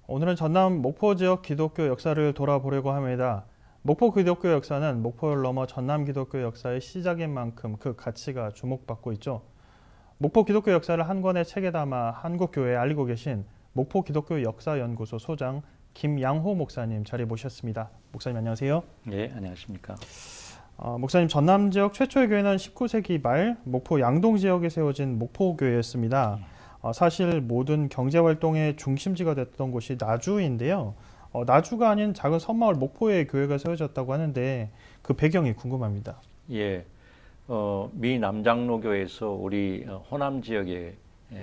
오늘은 전남 목포 지역 기독교 역사를 돌아보려고 합니다. 목포 기독교 역사는 목포를 넘어 전남 기독교 역사의 시작인 만큼 그 가치가 주목받고 있죠. 목포 기독교 역사를 한 권의 책에 담아 한국교회에 알리고 계신 목포 기독교 역사연구소 소장 김양호 목사님 자리 모셨습니다. 목사님 안녕하세요. 네, 안녕하십니까. 목사님, 전남 지역 최초의 교회는 19세기 말 목포 양동 지역에 세워진 목포교회였습니다. 사실 모든 경제활동의 중심지가 됐던 곳이 나주인데요. 나주가 아닌 작은 섬마을 목포에 교회가 세워졌다고 하는데 그 배경이 궁금합니다. 예, 미 남장로교에서 우리 호남 지역에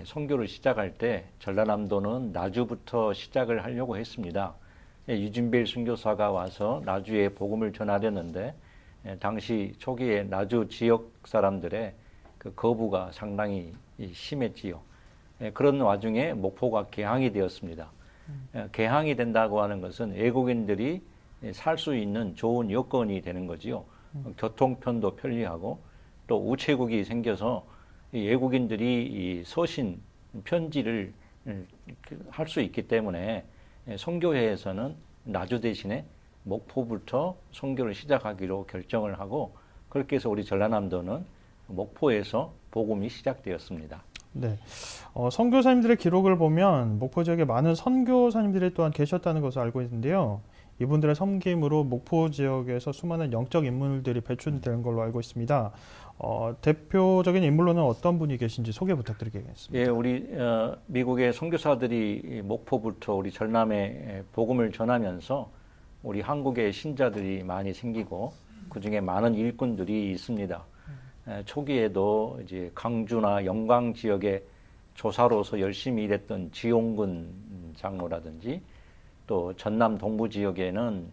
선교를 시작할 때 전라남도는 나주부터 시작을 하려고 했습니다. 유진벨 선교사가 와서 나주에 복음을 전하려는데 당시 초기에 나주 지역 사람들의 그 거부가 상당히 심했지요. 그런 와중에 목포가 개항이 되었습니다. 개항이 된다고 하는 것은 외국인들이 살 수 있는 좋은 여건이 되는 거지요. 교통편도 편리하고 또 우체국이 생겨서 외국인들이 이 서신 편지를 할 수 있기 때문에 선교회에서는 나주 대신에 목포부터 선교를 시작하기로 결정을 하고 그렇게 해서 우리 전라남도는 목포에서 복음이 시작되었습니다. 네, 선교사님들의 기록을 보면 목포 지역에 많은 선교사님들이 또한 계셨다는 것을 알고 있는데요. 이분들의 섬김으로 목포 지역에서 수많은 영적 인물들이 배출되는 걸로 알고 있습니다. 대표적인 인물로는 어떤 분이 계신지 소개 부탁드리겠습니다. 예, 우리 미국의 선교사들이 목포부터 우리 전남에 복음을 전하면서 우리 한국의 신자들이 많이 생기고 그 중에 많은 일꾼들이 있습니다. 초기에도 이제 강주나 영광 지역의 조사로서 열심히 일했던 지용근 장로라든지 또 전남 동부 지역에는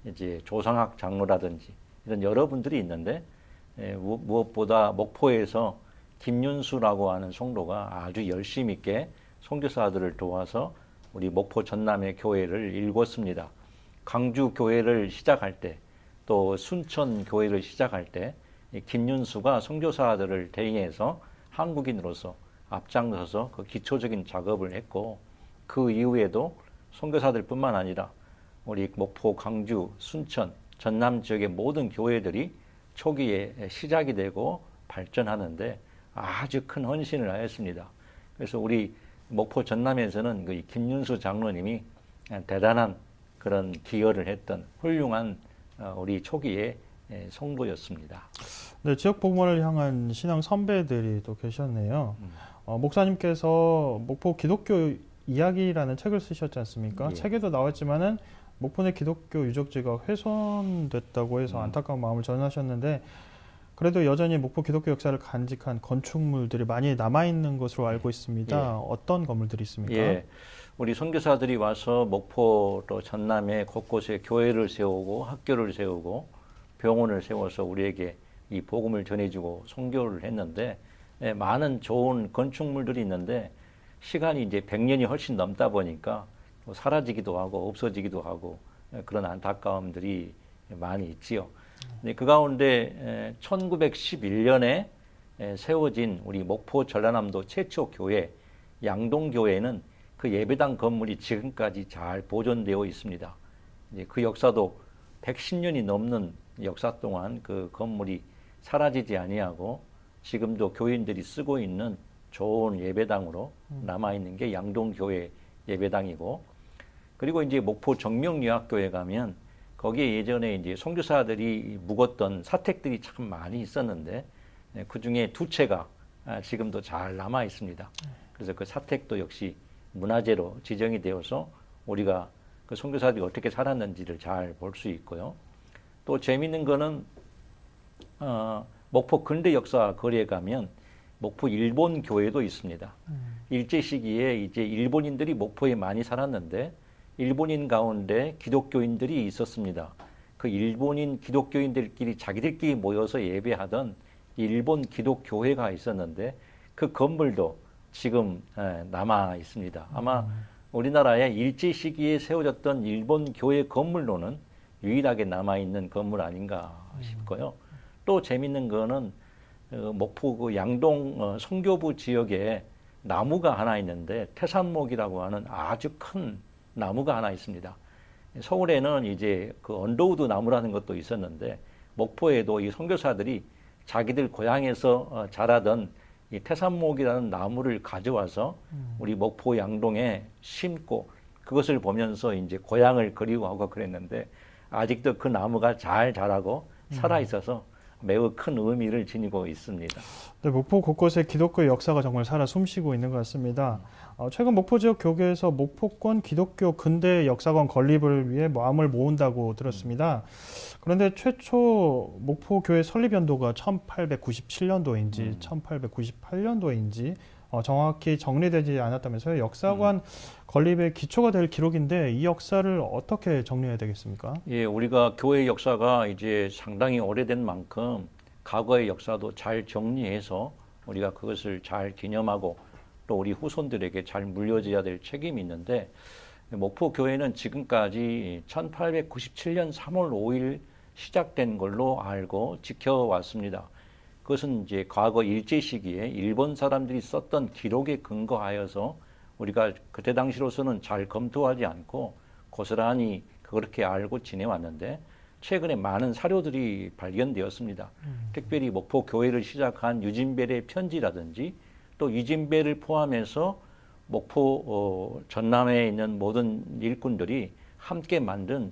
이제 조상학 장로라든지 이런 여러분들이 있는데 무엇보다 목포에서 김윤수라고 하는 성도가 아주 열심 있게 선교사들을 도와서 우리 목포 전남의 교회를 일궜습니다. 강주 교회를 시작할 때 또 순천 교회를 시작할 때 김윤수가 선교사들을 대행해서 한국인으로서 앞장서서 그 기초적인 작업을 했고 그 이후에도 선교사들뿐만 아니라 우리 목포, 강주, 순천, 전남 지역의 모든 교회들이 초기에 시작이 되고 발전하는데 아주 큰 헌신을 하였습니다. 그래서 우리 목포 전남에서는 그 김윤수 장로님이 대단한 그런 기여를 했던 훌륭한 우리 초기의 성도였습니다. 네, 지역 복음을 향한 신앙 선배들이 또 계셨네요. 목사님께서 목포 기독교 이야기라는 책을 쓰셨지 않습니까? 예. 책에도 나왔지만은 목포 내 기독교 유적지가 훼손됐다고 해서 안타까운 마음을 전하셨는데 그래도 여전히 목포 기독교 역사를 간직한 건축물들이 많이 남아있는 것으로 알고 있습니다. 예. 어떤 건물들이 있습니까? 예, 우리 선교사들이 와서 목포 또 전남에 곳곳에 교회를 세우고 학교를 세우고 병원을 세워서 우리에게 이 복음을 전해주고 선교를 했는데 많은 좋은 건축물들이 있는데 시간이 이제 100년이 훨씬 넘다 보니까 사라지기도 하고 없어지기도 하고 그런 안타까움들이 많이 있지요. 근데 그 가운데 1911년에 세워진 우리 목포 전라남도 최초 교회 양동교회는 그 예배당 건물이 지금까지 잘 보존되어 있습니다. 이제 그 역사도 110년이 넘는 역사 동안 그 건물이 사라지지 아니하고 지금도 교인들이 쓰고 있는 좋은 예배당으로 남아있는 게 양동교회 예배당이고 그리고 이제 목포 정명유학교회 가면 거기에 예전에 이제 선교사들이 묵었던 사택들이 참 많이 있었는데 그 중에 두 채가 지금도 잘 남아 있습니다. 그래서 그 사택도 역시 문화재로 지정이 되어서 우리가 그 선교사들이 어떻게 살았는지를 잘 볼 수 있고요. 또 재미있는 거는 목포 근대 역사 거리에 가면 목포 일본 교회도 있습니다. 일제 시기에 이제 일본인들이 목포에 많이 살았는데 일본인 가운데 기독교인들이 있었습니다. 그 일본인 기독교인들끼리 자기들끼리 모여서 예배하던 일본 기독교회가 있었는데 그 건물도 지금 남아 있습니다. 아마 우리나라에 일제 시기에 세워졌던 일본 교회 건물로는 유일하게 남아 있는 건물 아닌가 싶고요. 또 재밌는 거는 목포 그 양동 성교부 지역에 나무가 하나 있는데 태산목이라고 하는 아주 큰 나무가 하나 있습니다. 서울에는 이제 그 언더우드 나무라는 것도 있었는데 목포에도 이 선교사들이 자기들 고향에서 자라던 이 태산목이라는 나무를 가져와서 우리 목포 양동에 심고 그것을 보면서 이제 고향을 그리워하고 그랬는데 아직도 그 나무가 잘 자라고 살아 있어서 매우 큰 의미를 지니고 있습니다. 네, 목포 곳곳에 기독교의 역사가 정말 살아 숨쉬고 있는 것 같습니다. 최근 목포 지역 교계에서 목포권 기독교 근대 역사관 건립을 위해 마음을 모은다고 들었습니다. 그런데 최초 목포 교회 설립 연도가 1897년도인지 1898년도인지 정확히 정리되지 않았다면서요. 역사관 건립의 기초가 될 기록인데 이 역사를 어떻게 정리해야 되겠습니까? 예, 우리가 교회 역사가 이제 상당히 오래된 만큼 과거의 역사도 잘 정리해서 우리가 그것을 잘 기념하고 또 우리 후손들에게 잘 물려줘야 될 책임이 있는데 목포 교회는 지금까지 1897년 3월 5일 시작된 걸로 알고 지켜왔습니다. 그것은 이제 과거 일제 시기에 일본 사람들이 썼던 기록에 근거하여서 우리가 그때 당시로서는 잘 검토하지 않고 고스란히 그렇게 알고 지내왔는데 최근에 많은 사료들이 발견되었습니다. 특별히 목포 교회를 시작한 유진벨의 편지라든지 또 유진벨을 포함해서 목포 전남에 있는 모든 일꾼들이 함께 만든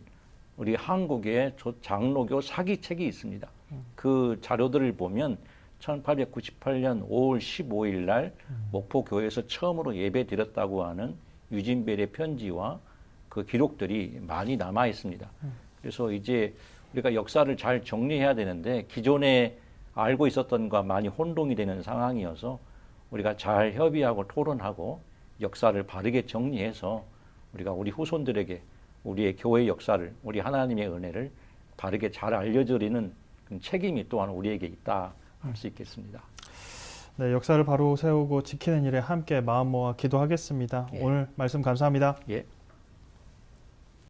우리 한국의 장로교 사기책이 있습니다. 그 자료들을 보면 1898년 5월 15일 날 목포 교회에서 처음으로 예배 드렸다고 하는 유진벨의 편지와 그 기록들이 많이 남아 있습니다. 그래서 이제 우리가 역사를 잘 정리해야 되는데 기존에 알고 있었던 것과 많이 혼동이 되는 상황이어서 우리가 잘 협의하고 토론하고 역사를 바르게 정리해서 우리가 우리 후손들에게 우리의 교회의 역사를, 우리 하나님의 은혜를 바르게 잘 알려드리는 책임이 또한 우리에게 있다 할 수 있겠습니다. 네, 역사를 바로 세우고 지키는 일에 함께 마음 모아 기도하겠습니다. 예. 오늘 말씀 감사합니다. 예.